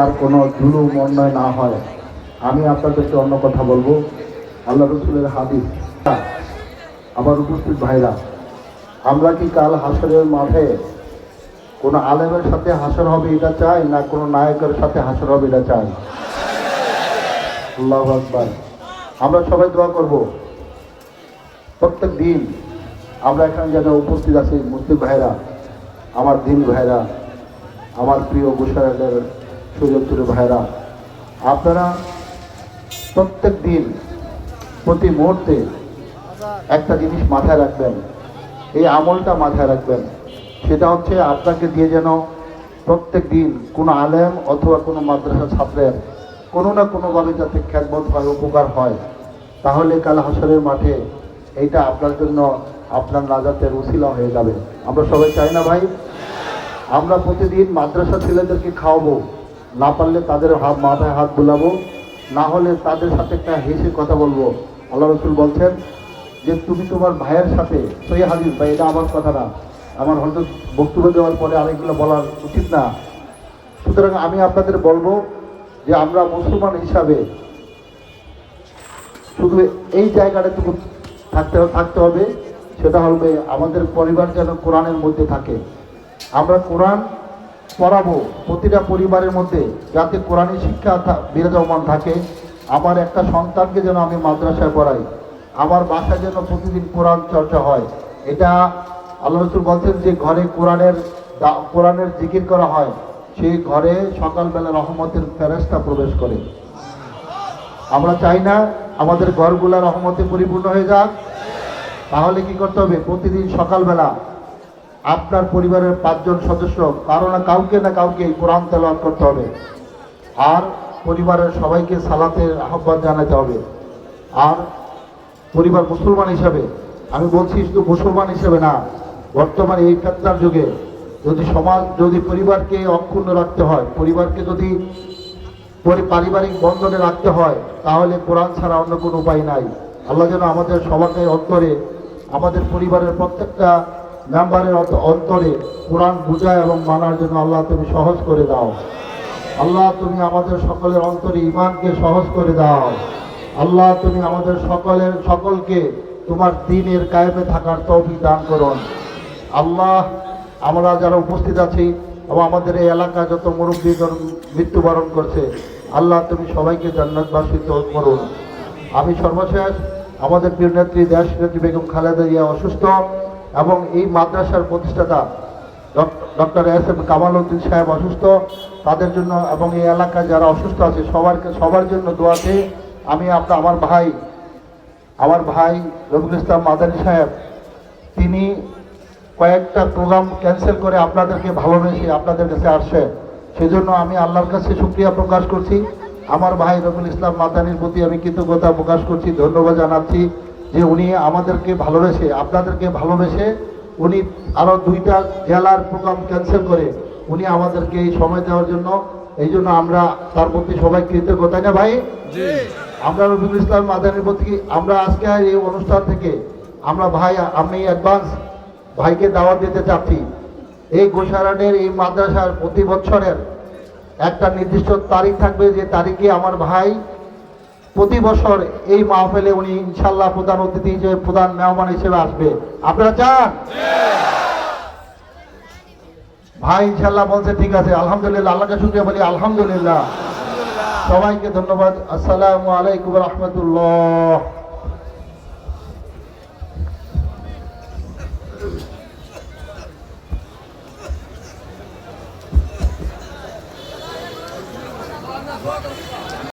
আর কোনো জুলুম অন্যায় না হয়। আমি আপনাদেরকে অন্য কথা বলবো, আল্লাহ রসুলের হাদিস। আমার উপস্থিত ভাইরা, আমরা কি কাল হাসরের মাঠে কোনো আলেমের সাথে হাসর হবে এটা চাই, না কোনো নায়কের সাথে হাসর হবে এটা চাই? আল্লাহু আকবার। আমরা সবাই দোয়া করব প্রত্যেক দিন। আমরা এখানে যেন উপস্থিত আছি মুসলিম ভাইরা, আমার দিন ভাইরা, আমার প্রিয় গোসাইদের সুযোগপুর ভাইরা, আপনারা প্রত্যেক দিন প্রতি মুহূর্তে একটা জিনিস মাথায় রাখবেন, এই আমলটা মাথায় রাখবেন। সেটা হচ্ছে আপনাকে দিয়ে যেন প্রত্যেক দিন কোনো আলেম অথবা কোনো মাদ্রাসা ছাত্রের কোনো না কোনোভাবে যাতে খেদমত হয়, উপকার হয়, তাহলে কাল হাসরের মাঠে এইটা আপনার জন্য আপনার নাজাতের উসিলা হয়ে যাবে। আমরা সবাই চাই না ভাই? আমরা প্রতিদিন মাদ্রাসা ছেলেদেরকে খাওয়াবো, না পারলে তাদের মাথায় হাত বুলাবো, না হলে তাদের সাথে একটা হেসে কথা বলবো। আল্লাহ রসুল বলছেন যে তুমি তোমার ভাইয়ের সাথে, সহি হাদিস ভাই, এটা আমার কথা না, আমার হয়তো বক্তব্য দেওয়ার পরে আরেকগুলো বলার উচিত না। সুতরাং আমি আপনাদের বলবো যে আমরা মুসলমান হিসাবে শুধু এই জায়গাটাটুকু থাকতে হবে, সেটা হবে আমাদের পরিবার যেন কোরআনের মধ্যে থাকে। আমরা কোরআন পড়াবো প্রতিটা পরিবারের মধ্যে, যাতে কোরআনী শিক্ষা বিরাজমান থাকে। আমার একটা সন্তানকে যেন আমি মাদ্রাসায় পড়াই, আমার বাসায় যেন প্রতিদিন কোরআন চর্চা হয়। এটা আল্লাহ রসুল বলছেন যে ঘরে কোরআনের জিকির করা হয়, সেই ঘরে সকালবেলা রহমতের ফেরেশতা প্রবেশ করে। আমরা চাই না আমাদের ঘরগুলা রহমতে পরিপূর্ণ হয়ে যাক। তাহলে কি করতে হবে? প্রতিদিন সকালবেলা আপনার পরিবারের 5 জন সদস্য কারো না কাউকে কোরআন তেলাওয়াত করতে হবে, আর পরিবারের সবাইকে সালাতের আহ্বান জানাতে হবে। আর পরিবার মুসলমান হিসাবে, আমি বলছি শুধু মুসলমান হিসেবে না, বর্তমানে এই ফিতনার যুগে যদি পরিবারকে অক্ষুণ্ণ রাখতে হয়, পরিবারকে যদি পারিবারিক বন্ধনে রাখতে হয়, তাহলে কোরআন ছাড়া অন্য কোনো উপায় নাই। আল্লাহ যেন আমাদের সবার অন্তরে, আমাদের পরিবারের প্রত্যেকটা মেম্বারের অন্তরে কোরআন বুঝায় এবং মানার জন্য আল্লাহ তুমি সহজ করে দাও। আল্লাহ তুমি আমাদের সকলের অন্তরে ঈমানকে সহজ করে দাও। আল্লাহ তুমি আমাদের সকলকে তোমার দ্বীনের কায়েমে থাকার তৌফিক দান করুন। আল্লাহ, আমরা যারা উপস্থিত আছি এবং আমাদের এই এলাকায় যত মুরব্বীগণ মৃত্যুবরণ করছে, আল্লাহ তুমি সবাইকে জান্নাতবাসী করুন। আমি সর্বশেষ আমাদের প্রিয় নেত্রী দেশনেত্রী বেগম খালেদা জিয়া অসুস্থ, এবং এই মাদ্রাসার প্রতিষ্ঠাতা ডক্টর এস.এম. কামাল উদ্দিন সাহেব অসুস্থ, তাদের জন্য এবং এই এলাকায় যারা অসুস্থ আছে সবার জন্য দোয়াতে আমি আমার ভাই রবিউল ইসলাম মাদানী সাহেব, তিনি কয়েকটা প্রোগ্রাম ক্যান্সেল করে আপনাদেরকে ভালোবেসে আপনাদের কাছে আসছে, সেজন্য আমি আল্লাহর কাছে শুকরিয়া প্রকাশ করছি। আমার ভাই রবিউল ইসলাম মাদানীর প্রতি আমি কৃতজ্ঞতা প্রকাশ করছি, ধন্যবাদ জানাচ্ছি যে উনি আমাদেরকে ভালোবেসে, আপনাদেরকে ভালোবেসে উনি আরও 2টা জেলার প্রোগ্রাম ক্যান্সেল করে উনি আমাদেরকে এই সময় দেওয়ার জন্য, এই জন্য আমরা তার প্রতি সবাই কৃতজ্ঞ, তাই না ভাই? আমরা রবিউল ইসলাম মাদানীর প্রতি আমরা আজকে এই অনুষ্ঠান থেকে আমি অ্যাডভান্স ভাইকে দাওয়াত দিতে চাচ্ছি। এই গোসাইরহাটের এই মাদ্রাসার প্রতি বছরের একটা নির্দিষ্ট তারিখ থাকবে, যে তারিখে আমার ভাই প্রতি বছর এই মাহফিলে উনি ইনশাল্লাহ প্রধান অতিথি হিসেবে, প্রধান মেহমান হিসেবে আসবে। আপনারা চান? ভাই ইনশাল্লাহ বলছে ঠিক আছে, আলহামদুলিল্লাহ, আল্লাহকে শুকরিয়া বলি আলহামদুলিল্লাহ। সবাইকে ধন্যবাদ। আসসালামু আলাইকুম রহমতুল্লাহ। Welcome.